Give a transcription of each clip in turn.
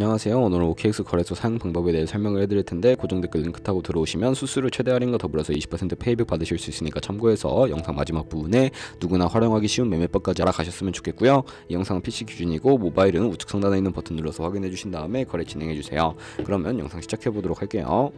안녕하세요. 오늘은 OKX 거래소 사용 방법에 대해 설명을 해드릴 텐데 고정 댓글 링크 타고 들어오시면 수수료 최대 할인과 더불어서 20% 페이백 받으실 수 있으니까 참고해서 영상 마지막 부분에 누구나 활용하기 쉬운 매매법까지 알아가셨으면 좋겠고요. 이 영상은 PC 기준이고 모바일은 우측 상단에 있는 버튼 눌러서 확인해 주신 다음에 거래 진행해 주세요. 그러면 영상 시작해 보도록 할게요.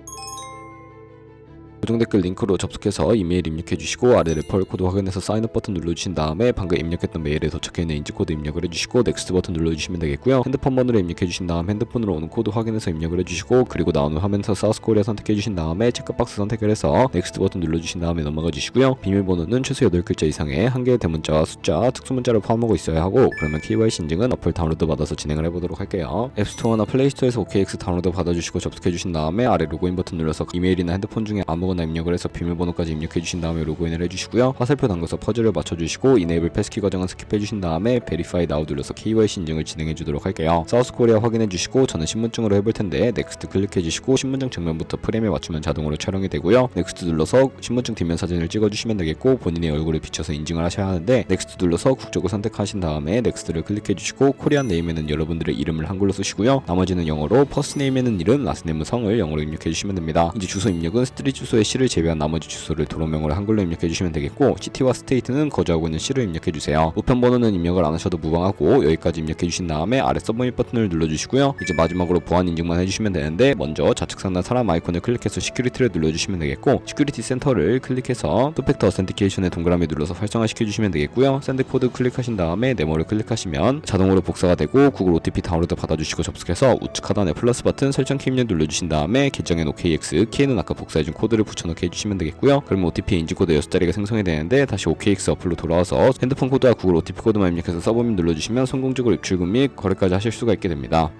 고정 댓글 링크로 접속해서 이메일 입력해 주시고 아래 레퍼럴 코드 확인해서 사인업 버튼 눌러주신 다음에 방금 입력했던 메일에 도착해 있는 인증코드 입력을 해주시고 넥스트 버튼 눌러주시면 되겠고요. 핸드폰 번호를 입력해 주신 다음 핸드폰으로 오는 코드 확인해서 입력을 해주시고 그리고 나오는 화면에서 사우스코리아 선택해 주신 다음에 체크박스 선택을 해서 넥스트 버튼 눌러주신 다음에 넘어가 주시고요. 비밀번호는 최소 8글자 이상의 한 개의 대문자와 숫자, 특수문자를 포함하고 있어야 하고 그러면 KYC 인증은 어플 다운로드 받아서 진행을 해보도록 할게요. 앱스토어나 플레이스토어에서 OKX 다운로드 받아주시고 접속해 주신 다음에 아래 로그인 버튼 눌러서 이메일이나 핸드폰 중에 아무거나 입력을 해서 비밀번호까지 입력해 주신 다음에 로그인을 해주시고요. 화살표 담궈서 퍼즐을 맞춰주시고 이네이블 패스키 과정은 스킵해 주신 다음에 베리파이 나우 눌러서 KYC 인증을 진행해 주도록 할게요. 사우스코리아 확인해 주시고 저는 신분증으로 해볼 텐데 넥스트 클릭해 주시고 신분증 정면부터 프레임에 맞추면 자동으로 촬영이 되고요. 넥스트 눌러서 신분증 뒷면 사진을 찍어 주시면 되겠고 본인의 얼굴을 비춰서 인증을 하셔야 하는데 넥스트 눌러서 국적을 선택하신 다음에 넥스트를 클릭해 주시고 코리안 네임에는 여러분들의 이름을 한글로 쓰시고요. 나머지는 영어로 퍼스트 네임에는 이름, 라스트 네임은 성을 영어로 입력해 주시면 됩니다. 이제 주소 입력은 스트리트 주소의 시를 제외한 나머지 주소를 도로명으로 한글로 입력해 주시면 되겠고 시티와 스테이트는 거주하고 있는 시를 입력해 주세요. 우편 번호는 입력을 안 하셔도 무방하고 여기까지 입력해 주신 다음에 아래 서브밋 버튼을 눌러 주시고요. 이제 마지막으로 보안 인증만 해주시면 되는데 먼저 좌측 상단 사람 아이콘을 클릭해서 시큐리티를 눌러 주시면 되겠고 시큐리티 센터를 클릭해서 투팩터 어센티케이션에 동그라미 눌러서 활성화 시켜 주시면 되겠고요. 샌드 코드 클릭하신 다음에 네모를 클릭하시면 자동으로 복사가 되고 구글 OTP 다운로드 받아주시고 접속해서 우측 하단에 플러스 버튼 설정 키 입력 눌러 주신 다음에 계정엔 OKX 키에는 아까 복사해준 코드를 붙여넣게 해주시면 되겠고요. 그러면 OTP 인증코드 6자리가 생성이 되는데 다시 OKX 어플로 돌아와서 핸드폰 코드와 구글 OTP 코드만 입력해서 서브밋 눌러주시면 성공적으로 입출금 및 거래까지 하실 수가 있게 됩니다.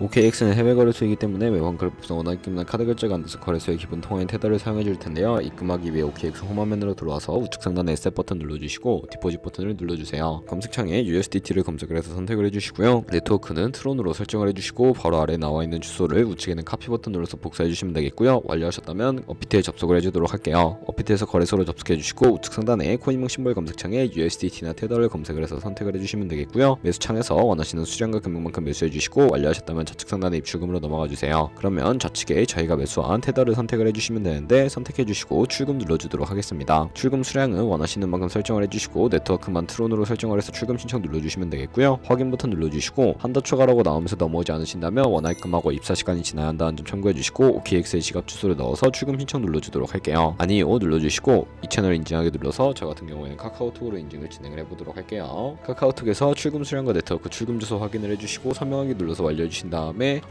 OKX는 해외 거래소이기 때문에 매번 거래법상 원화 입금이나 카드 결제가 안 돼서 거래소의 기본 통화인 테더를 사용해 줄 텐데요. 입금하기 위해 OKX 홈화면으로 들어와서 우측 상단에 에셋 버튼 눌러주시고 디포짓 버튼을 눌러주세요. 검색창에 USDT를 검색을 해서 선택을 해주시고요. 네트워크는 트론으로 설정을 해주시고 바로 아래에 나와 있는 주소를 우측에는 카피 버튼 눌러서 복사해 주시면 되겠고요. 완료하셨다면 업비트에 접속을 해주도록 할게요. 업비트에서 거래소로 접속해 주시고 우측 상단에 코인명 심볼 검색창에 USDT나 테더를 검색을 해서 선택을 해주시면 되겠고요. 매수창에서 원하시는 수량과 금액만큼 매수해 주시고 완료하셨다면 좌측 상단에 입출금으로 넘어가 주세요. 그러면 좌측에 저희가 매수한 테더를 선택을 해주시면 되는데 선택해 주시고 출금 눌러주도록 하겠습니다. 출금 수량은 원하시는 만큼 설정을 해주시고 네트워크만 트론으로 설정을 해서 출금 신청 눌러주시면 되겠고요. 확인 버튼 눌러주시고 한도 초과라고 나오면서 넘어오지 않으신다면 원화 입금하고 입사 시간이 지나야 한다는 점 참고해 주시고 OKX의 지갑 주소를 넣어서 출금 신청 눌러주도록 할게요. 아니요 눌러주시고 이 채널 인증하게 눌러서 저 같은 경우에는 카카오톡으로 인증을 진행을 해보도록 할게요. 카카오톡에서 출금 수량과 네트워크 출금 주소 확인을 해주시고 설명하기 눌러서 완료해주신 다음에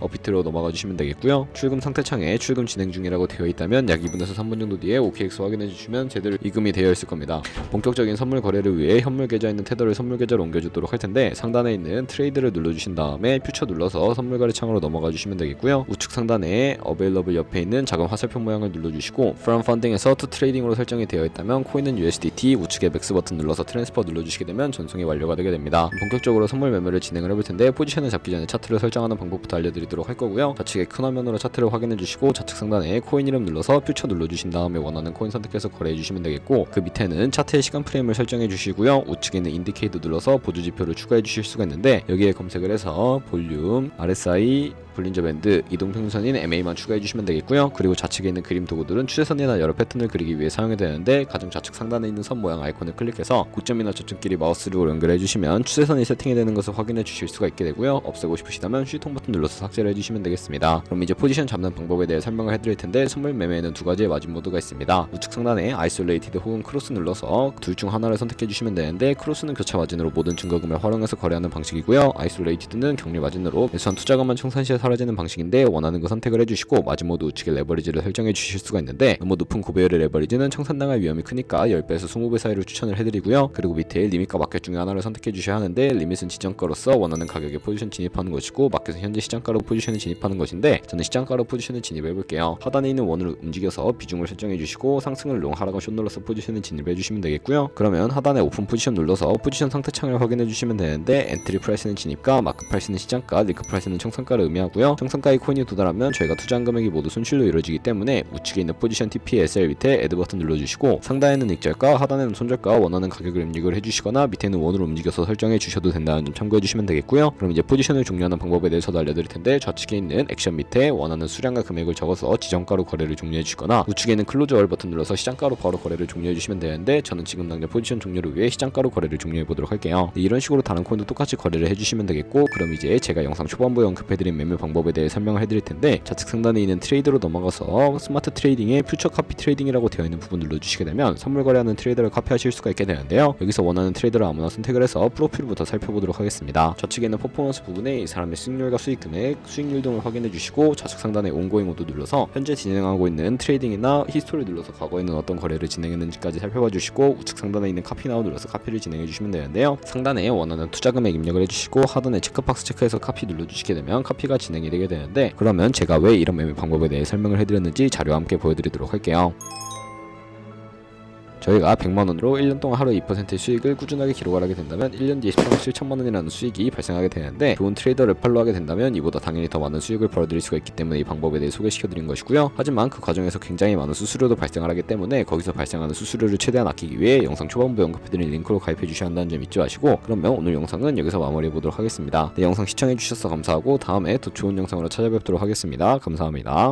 업비트로 넘어가 주시면 되겠고요. 출금 상태 창에 출금 진행 중이라고 되어 있다면 약 2분에서 3분 정도 뒤에 OKX 확인해 주시면 제대로 입금이 되어 있을 겁니다. 본격적인 선물 거래를 위해 현물 계좌에 있는 테더를 선물 계좌로 옮겨주도록 할 텐데 상단에 있는 트레이드를 눌러주신 다음에 퓨처 눌러서 선물 거래 창으로 넘어가 주시면 되겠고요. 우측 상단에 어베일러블 옆에 있는 작은 화살표 모양을 눌러주시고 From Funding에서 To Trading으로 설정이 되어 있다면 코인은 USDT 우측에 맥스 버튼 눌러서 트랜스퍼 눌러주시게 되면 전송이 완료가 되게 됩니다. 본격적으로 선물 매매를 진행을 해볼 텐데 포지션을 잡기 전에 차트를 설정하는 방법부터 알려드리도록 할 거고요. 좌측에 큰 화면으로 차트를 확인해 주시고 좌측 상단에 코인 이름 눌러서 퓨처 눌러주신 다음에 원하는 코인 선택해서 거래해 주시면 되겠고 그 밑에는 차트의 시간 프레임을 설정해 주시고요. 우측에 있는 인디케이터 눌러서 보조 지표를 추가해 주실 수가 있는데 여기에 검색을 해서 볼륨, RSI, 볼린저 밴드, 이동평균선인 MA만 추가해 주시면 되겠고요. 그리고 좌측에 있는 그림 도구들은 추세선이나 여러 패턴을 그리기 위해 사용이 되는데 가장 좌측 상단에 있는 선 모양 아이콘을 클릭해서 고점이나 저점끼리 마우스로 연결해 주시면 추세선이 세팅이 되는 것을 확인해 주실 수가 있게 되고요. 없애고 싶으시다면 휴통 버튼 눌러서 삭제를 해주시면 되겠습니다. 그럼 이제 포지션 잡는 방법에 대해 설명을 해드릴 텐데 선물 매매에는 두 가지의 마진 모드가 있습니다. 우측 상단에 아이솔레이티드 혹은 크로스 눌러서 둘 중 하나를 선택해 주시면 되는데 크로스는 교차 마진으로 모든 증거금을 활용해서 거래하는 방식이고요. 아이솔레이티드는 격리 마진으로 매수한 투자금만 청산 시에 사라지는 방식인데 원하는 거 선택을 해주시고 마진 모드 우측에 레버리지를 설정해 주실 수가 있는데 너무 높은 고배율의 레버리지는 청산당할 위험이 크니까 10배에서 20배 사이로 추천을 해드리고요. 그리고 밑에 리밋과 마켓 중에 하나를 선택해 주셔야 하는데 리밋은 지정가로서 원하는 가격에 포지션 진입하는 것이고 마켓은 현재 시장가로 포지션을 진입하는 것인데 저는 시장가로 포지션을 진입해 볼게요. 하단에 있는 원을 움직여서 비중을 설정해 주시고 상승을 롱, 하락은 숏 눌러서 포지션을 진입해 주시면 되겠고요. 그러면 하단에 오픈 포지션 눌러서 포지션 상태 창을 확인해 주시면 되는데 엔트리 프라이스는 진입가, 마크 프라이스는 시장가, 리크 프라이스는 청산가를 의미하고요. 청산가의 코인이 도달하면 저희가 투자한 금액이 모두 손실로 이루어지기 때문에 우측에 있는 포지션 TP, SL 밑에 애드 버튼 눌러주시고 상단에는 익절가, 하단에는 손절가, 원하는 가격을 입력을 해주시거나 밑에는 원으로 움직여서 설정해 주셔도 된다는 점 참고해 주시면 되겠고요. 그럼 이제 포지션을 종료하는 방법에 대해서도 알려드릴 텐데 좌측에 있는 액션 밑에 원하는 수량과 금액을 적어서 지정가로 거래를 종료해 주시거나 우측에 있는 클로즈 얼 버튼 눌러서 시장가로 바로 거래를 종료해 주시면 되는데 저는 지금 당장 포지션 종료를 위해 시장가로 거래를 종료해 보도록 할게요. 이런 식으로 다른 코인도 똑같이 거래를 해주시면 되겠고 그럼 이제 제가 영상 초반부에 언급해드린 매매 방법에 대해 설명을 해드릴 텐데 좌측 상단에 있는 트레이드로 넘어가서 스마트 트레이딩에 퓨처 카피 트레이딩이라고 되어 있는 부분 눌러주시게 되면 선물 거래하는 트레이더를 카피하실 수가 있게 되는데요. 여기서 원하는 트레이더를 아무나 선택을 해서 프로필부터 살펴보도록 하겠습니다. 좌측에 있는 퍼포먼스 부분에 이 사람의 수익률과 수익 금액, 수익률 등을 확인해 주시고 좌측 상단에 온고잉 모드 눌러서 현재 진행하고 있는 트레이딩이나 히스토리 눌러서 과거에는 어떤 거래를 진행했는지까지 살펴봐 주시고 우측 상단에 있는 카피 나우 눌러서 카피를 진행해 주시면 되는데요. 상단에 원하는 투자 금액 입력을 해주시고 하단에 체크박스 체크해서 카피 눌러주시게 되면 카피가 진행이 되게 되는데 그러면 제가 왜 이런 매매 방법에 대해 설명을 해드렸는지 자료와 함께 보여드리도록 할게요. 저희가 100만원으로 1년 동안 하루 2%의 수익을 꾸준하게 기록을 하게 된다면 1년 뒤에 13억 7천만원이라는 수익이 발생하게 되는데 좋은 트레이더를 팔로우하게 된다면 이보다 당연히 더 많은 수익을 벌어들일 수가 있기 때문에 이 방법에 대해 소개시켜드린 것이고요. 하지만 그 과정에서 굉장히 많은 수수료도 발생을 하기 때문에 거기서 발생하는 수수료를 최대한 아끼기 위해 영상 초반부에 언급해드린 링크로 가입해 주셔야 한다는 점 잊지 마시고 그러면 오늘 영상은 여기서 마무리해 보도록 하겠습니다. 네, 영상 시청해 주셔서 감사하고 다음에 더 좋은 영상으로 찾아뵙도록 하겠습니다. 감사합니다.